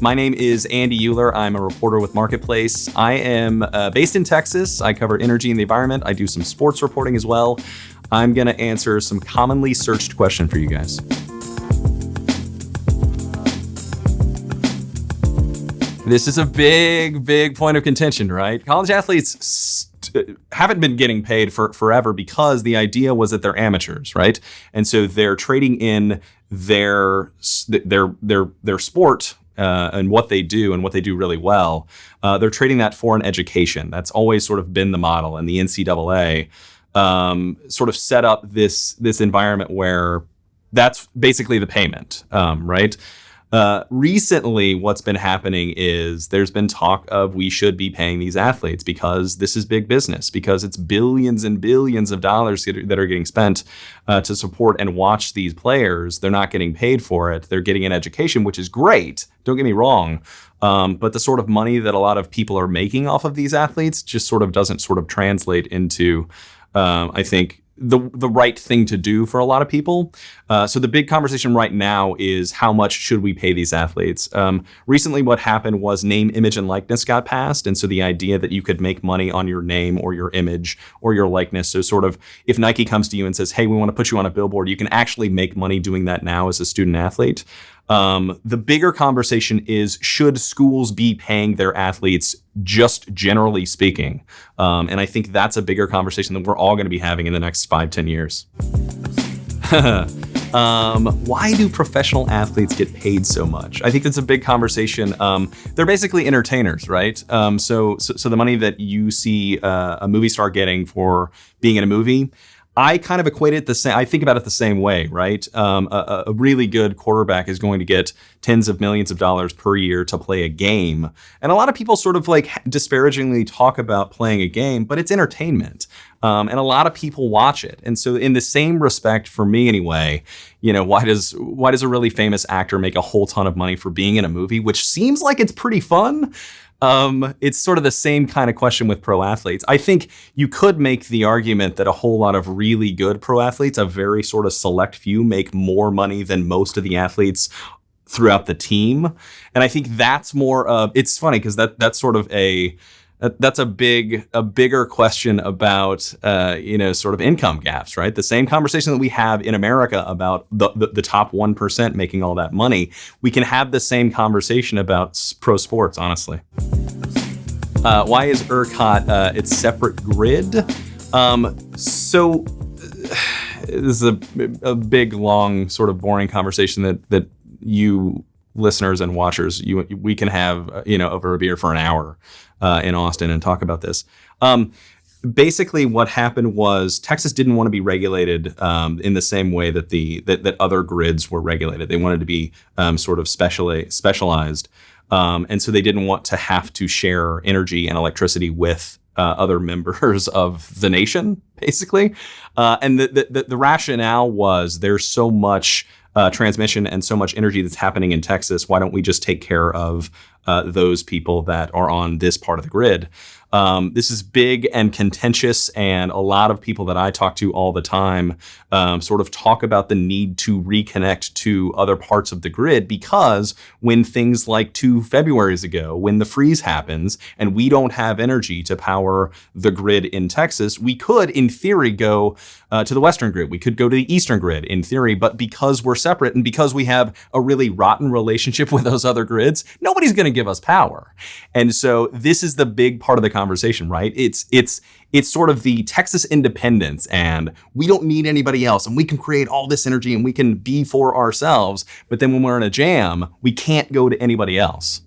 My name is Andy Uhler. I'm a reporter with Marketplace. I am based in Texas. I cover energy and the environment. I do some sports reporting as well. I'm going to answer some commonly searched questions for you guys. This is a big point of contention, right? College athletes haven't been getting paid for forever because the idea was that they're amateurs, right? And so they're trading in their sport and what they do and what they do really well. They're trading that for an education. That's always sort of been the model. And the NCAA sort of set up this environment where that's basically the payment, right? Recently, what's been happening is there's been talk of we should be paying these athletes because this is big business, because it's billions and billions of dollars that are getting spent to support and watch these players. They're not getting paid for it. They're getting an education, which is great. Don't get me wrong. But the sort of money that a lot of people are making off of these athletes just sort of doesn't sort of translate into, I think, the right thing to do for a lot of people. So the big conversation right now is how much should we pay these athletes? Recently, what happened was name, image, and likeness got passed. And so the idea that you could make money on your name or your image or your likeness. So sort of if Nike comes to you and says, hey, we want to put you on a billboard, you can actually make money doing that now as a student athlete. The bigger conversation is, should schools be paying their athletes just generally speaking? And I think that's a bigger conversation that we're all going to be having in the next 5-10 years. Why do professional athletes get paid so much? I think that's a big conversation. They're basically entertainers, right? So the money that you see a movie star getting for being in a movie, I kind of equate it the same. I think about it the same way, right? A really good quarterback is going to get tens of millions of dollars per year to play a game. And a lot of people sort of like disparagingly talk about playing a game, but it's entertainment. And a lot of people watch it. And so in the same respect, for me anyway, why does a really famous actor make a whole ton of money for being in a movie, which seems like it's pretty fun? It's sort of the same kind of question with pro athletes. I think you could make the argument that a whole lot of really good pro athletes, a very sort of select few, make more money than most of the athletes throughout the team. And I think that's more it's funny because that's sort of that's a bigger question about, sort of income gaps, right? The same conversation that we have in America about the top 1% making all that money. We can have the same conversation about pro sports, honestly. Why is ERCOT its separate grid? So this is a big, long, sort of boring conversation that you listeners and watchers, we can have, over a beer for an hour in Austin and talk about this. Basically, what happened was Texas didn't want to be regulated in the same way that that other grids were regulated. They wanted to be sort of specialized, and so they didn't want to have to share energy and electricity with other members of the nation, basically. And the rationale was there's so much transmission and so much energy that's happening in Texas. Why don't we just take care of those people that are on this part of the grid? This is big and contentious, and a lot of people that I talk to all the time sort of talk about the need to reconnect to other parts of the grid, because when things like 2 Februaries ago, when the freeze happens and we don't have energy to power the grid in Texas, we could, in theory, go to the Western grid. We could go to the Eastern grid, in theory, but because we're separate and because we have a really rotten relationship with those other grids, nobody's going to give us power. And so this is the big part of the conversation, right? It's sort of the Texas independence, and we don't need anybody else, and we can create all this energy and we can be for ourselves. But then when we're in a jam, we can't go to anybody else.